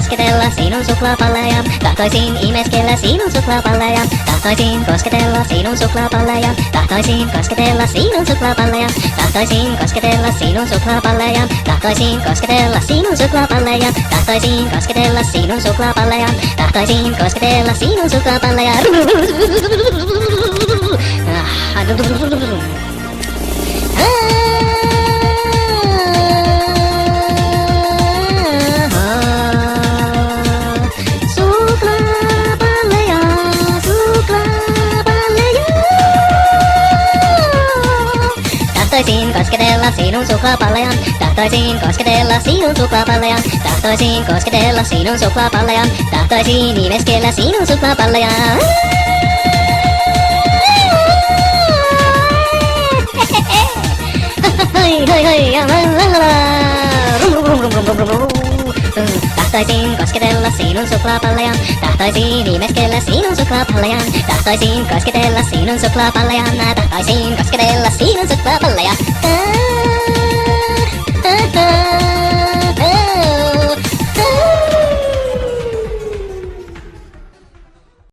kosketella sinun suklaapalleja. Tahtoisin imeskellä sinun suklaapalleja. Tahtoisin kosketella sinun suklaapalleja. Tahtoisin kosketella sinun suklaapalleja. Tahtoisin kosketella sinun suklaapalleja. Tahtoisin kosketella sinun suklaapalleja. Tahtoisin kosketella sinun suklaapalleja. Tahtoisin kosketella sinun suklaapalleja. Tahtoisin kosketella sinun suklaapalleja. Tahtoisin kosketella sinun suklaapalleja. Tahtoisin kosketella sinun suklaapalleja. Tahtoisin imeskellä sinun suklaapalleja. Hoi hoi hoi ja tahtoisin kosketella sinun suklaapalleja. Tahtoisin imeskellä sinun suklaapalleja. Tahtoisin kosketella sinun suklaapalleja. Tahtoisin kosketella sinun suklaapalleja.